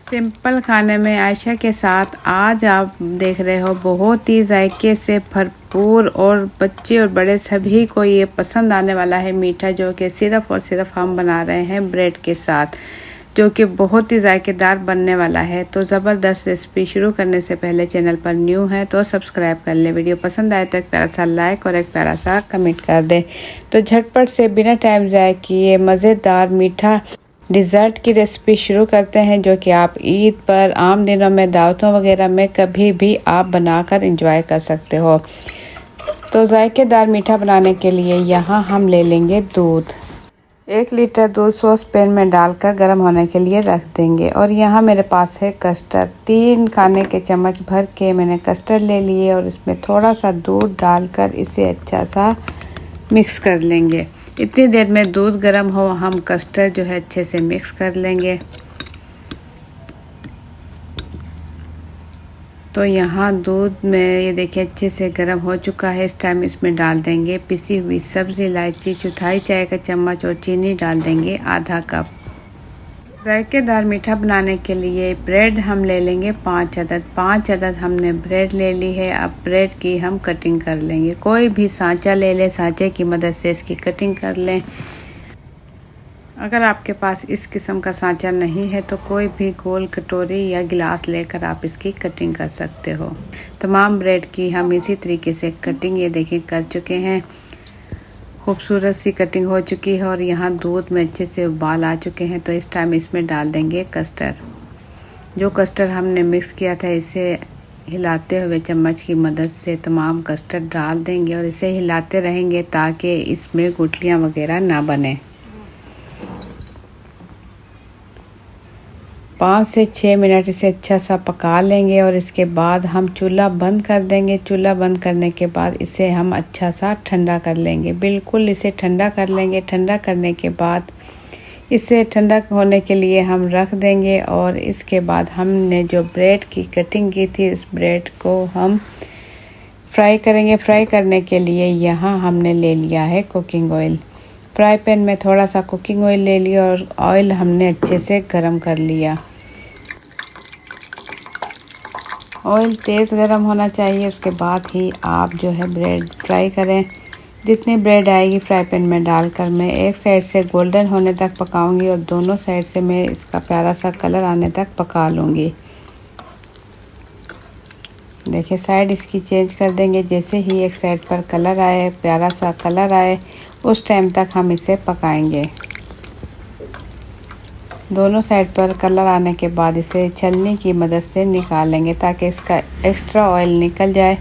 Simple खाने में आयशा के साथ आज आप देख रहे हो बहुत ही जायके से भरपूर और बच्चे और बड़े सभी को ये पसंद आने वाला है मीठा, जो कि सिर्फ और सिर्फ हम बना रहे हैं ब्रेड के साथ, जो कि बहुत ही जायकेदार बनने वाला है। तो ज़बरदस्त रेसिपी शुरू करने से पहले चैनल पर न्यू है तो सब्सक्राइब कर ले, वीडियो पसंद आए तो एक प्यारा सा लाइक और एक प्यारा सा कमेंट कर दे। तो झटपट से बिना टाइम ज़ाया किए मज़ेदार मीठा डिज़र्ट की रेसिपी शुरू करते हैं, जो कि आप ईद पर, आम दिनों में, दावतों वगैरह में कभी भी आप बनाकर एंजॉय कर सकते हो। तो जायकेदार मीठा बनाने के लिए यहाँ हम ले लेंगे दूध। 1 लीटर दूध सॉस पैन में डालकर गर्म होने के लिए रख देंगे। और यहाँ मेरे पास है कस्टर्ड, 3 खाने के चम्मच भर के मैंने कस्टर्ड ले लिए और इसमें थोड़ा सा दूध डालकर इसे अच्छा सा मिक्स कर लेंगे। इतनी देर में दूध गर्म हो हम कस्टर्ड जो है अच्छे से मिक्स कर लेंगे। तो यहाँ दूध में ये देखिए अच्छे से गर्म हो चुका है। इस टाइम इसमें डाल देंगे पिसी हुई सब्ज़ी, इलायची, चौथाई चाय का चम्मच और चीनी डाल देंगे आधा कप। जायकेदार मीठा बनाने के लिए ब्रेड हम ले लेंगे 5 अदद। 5 अदद हमने ब्रेड ले ली है। अब ब्रेड की हम कटिंग कर लेंगे। कोई भी सांचा ले लें, सांचे की मदद से इसकी कटिंग कर लें। अगर आपके पास इस किस्म का सांचा नहीं है तो कोई भी गोल कटोरी या गिलास लेकर आप इसकी कटिंग कर सकते हो। तमाम ब्रेड की हम इसी तरीके से कटिंग ये देखें कर चुके हैं। खूबसूरत सी कटिंग हो चुकी है और यहाँ दूध में अच्छे से उबाल आ चुके हैं। तो इस टाइम इसमें डाल देंगे कस्टर्ड। जो कस्टर्ड हमने मिक्स किया था इसे हिलाते हुए चम्मच की मदद से तमाम कस्टर्ड डाल देंगे और इसे हिलाते रहेंगे ताकि इसमें गुठलियाँ वगैरह ना बने। 5 से 6 मिनट इसे अच्छा सा पका लेंगे और इसके बाद हम चूल्हा बंद कर देंगे। चूल्हा बंद करने के बाद इसे हम अच्छा सा ठंडा कर लेंगे। बिल्कुल इसे ठंडा कर लेंगे। ठंडा करने के बाद इसे ठंडा होने के लिए हम रख देंगे और इसके बाद हमने जो ब्रेड की कटिंग की थी उस ब्रेड को हम फ्राई करेंगे। फ्राई करने के लिए यहाँ हमने ले लिया है कुकिंग ऑयल। फ्राई पैन में थोड़ा सा कुकिंग ऑयल ले लिया और ऑयल हमने अच्छे से गर्म कर लिया। ऑयल तेज़ गर्म होना चाहिए, उसके बाद ही आप जो है ब्रेड फ्राई करें। जितनी ब्रेड आएगी फ्राई पैन में डालकर मैं एक साइड से गोल्डन होने तक पकाऊंगी और दोनों साइड से मैं इसका प्यारा सा कलर आने तक पका लूँगी। देखिए साइड इसकी चेंज कर देंगे। जैसे ही एक साइड पर कलर आए, प्यारा सा कलर आए, उस टाइम तक हम इसे पकाएंगे। दोनों साइड पर कलर आने के बाद इसे छलनी की मदद से निकाल लेंगे ताकि इसका एक्स्ट्रा ऑयल निकल जाए।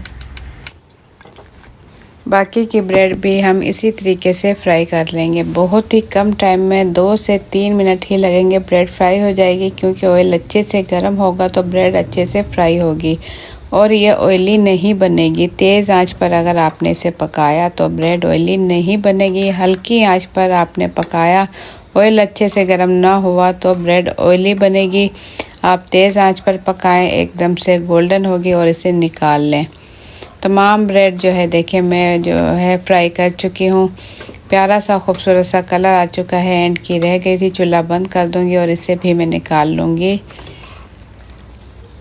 बाकी की ब्रेड भी हम इसी तरीके से फ्राई कर लेंगे। बहुत ही कम टाइम में 2 से 3 मिनट ही लगेंगे, ब्रेड फ्राई हो जाएगी। क्योंकि ऑयल अच्छे से गर्म होगा तो ब्रेड अच्छे से फ्राई होगी और ये ऑयली नहीं बनेगी। तेज़ आंच पर अगर आपने इसे पकाया तो ब्रेड ऑयली नहीं बनेगी। हल्की आंच पर आपने पकाया, ऑयल अच्छे से गर्म ना हुआ तो ब्रेड ऑयली बनेगी। आप तेज़ आंच पर पकाएं, एकदम से गोल्डन होगी और इसे निकाल लें। तमाम ब्रेड जो है देखें मैं जो है फ्राई कर चुकी हूँ। प्यारा सा खूबसूरत सा कलर आ चुका है। एंड की रह गई थी, चूल्हा बंद कर दूँगी और इसे भी मैं निकाल लूँगी।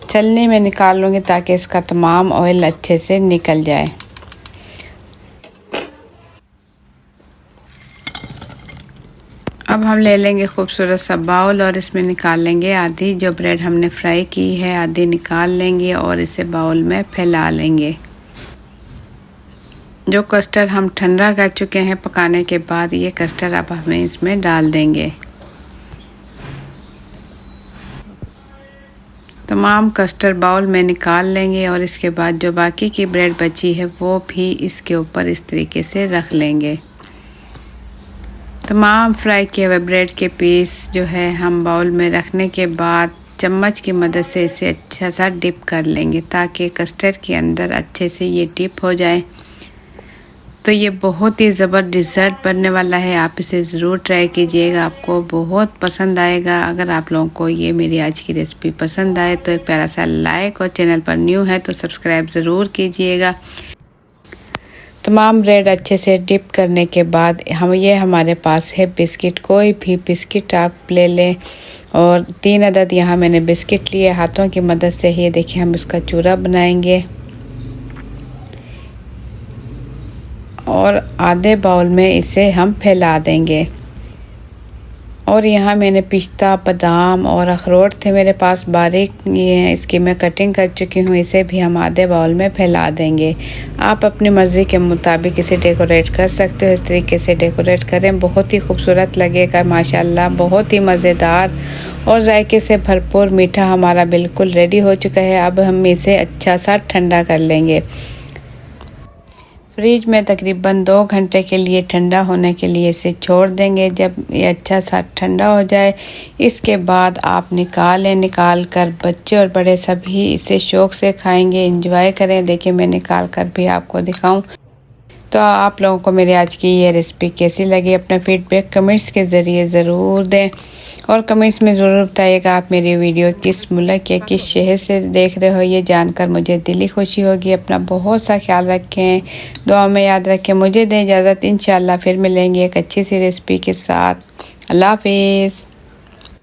छलनी में निकाल लूँगी ताकि इसका तमाम ऑयल अच्छे से निकल जाए। अब हम ले लेंगे खूबसूरत सा बाउल और इसमें निकाल लेंगे आधी जो ब्रेड हमने फ्राई की है, आधी निकाल लेंगे और इसे बाउल में फैला लेंगे। जो कस्टर्ड हम ठंडा कर चुके हैं पकाने के बाद, ये कस्टर्ड अब हमें इसमें डाल देंगे। तमाम कस्टर्ड बाउल में निकाल लेंगे और इसके बाद जो बाकी की ब्रेड बची है वो भी इसके ऊपर इस तरीके से रख लेंगे। तमाम फ्राई किए हुए ब्रेड के पीस जो है हम बाउल में रखने के बाद चम्मच की मदद से इसे अच्छा सा डिप कर लेंगे ताकि कस्टर्ड के अंदर अच्छे से ये डिप हो जाए। तो ये बहुत ही ज़बरदस्त डिज़र्ट बनने वाला है। आप इसे ज़रूर ट्राई कीजिएगा, आपको बहुत पसंद आएगा। अगर आप लोगों को ये मेरी आज की रेसिपी पसंद आए तो एक प्यारा सा लाइक और चैनल पर न्यू है तो सब्सक्राइब ज़रूर कीजिएगा। तमाम ब्रेड अच्छे से डिप करने के बाद हमारे पास है बिस्किट। कोई भी बिस्किट आप ले लें और 3 अदद यहाँ मैंने बिस्किट लिए। हाथों की मदद से ही देखिए हम उसका चूरा बनाएंगे और आधे बाउल में इसे हम फैला देंगे। और यहाँ मैंने पिस्ता, बादाम और अखरोट थे मेरे पास बारीक, ये हैं, इसकी मैं कटिंग कर चुकी हूँ। इसे भी हम आधे बाउल में फैला देंगे। आप अपनी मर्ज़ी के मुताबिक इसे डेकोरेट कर सकते हो। इस तरीके से डेकोरेट करें, बहुत ही खूबसूरत लगेगा माशाल्लाह। बहुत ही मज़ेदार और जायके से भरपूर मीठा हमारा बिल्कुल रेडी हो चुका है। अब हम इसे अच्छा सा ठंडा कर लेंगे। फ्रिज में तकरीबन 2 घंटे के लिए ठंडा होने के लिए इसे छोड़ देंगे। जब ये अच्छा सा ठंडा हो जाए इसके बाद आप निकाल कर बच्चे और बड़े सभी इसे शौक़ से खाएंगे, एंजॉय करें। देखिए मैं निकाल कर भी आपको दिखाऊं। तो आप लोगों को मेरी आज की ये रेसिपी कैसी लगी अपना फीडबैक कमेंट्स के ज़रिए ज़रूर दें और कमेंट्स में ज़रूर बताइएगा आप मेरी वीडियो किस मुल्क या किस शहर से देख रहे हो। ये जानकर मुझे दिली खुशी होगी। अपना बहुत सा ख्याल रखें, दुआ में याद रखें। मुझे दें इजाज़त, इंशाल्लाह फिर मिलेंगे एक अच्छी सी रेसिपी के साथ। अल्लाह हाफिज़।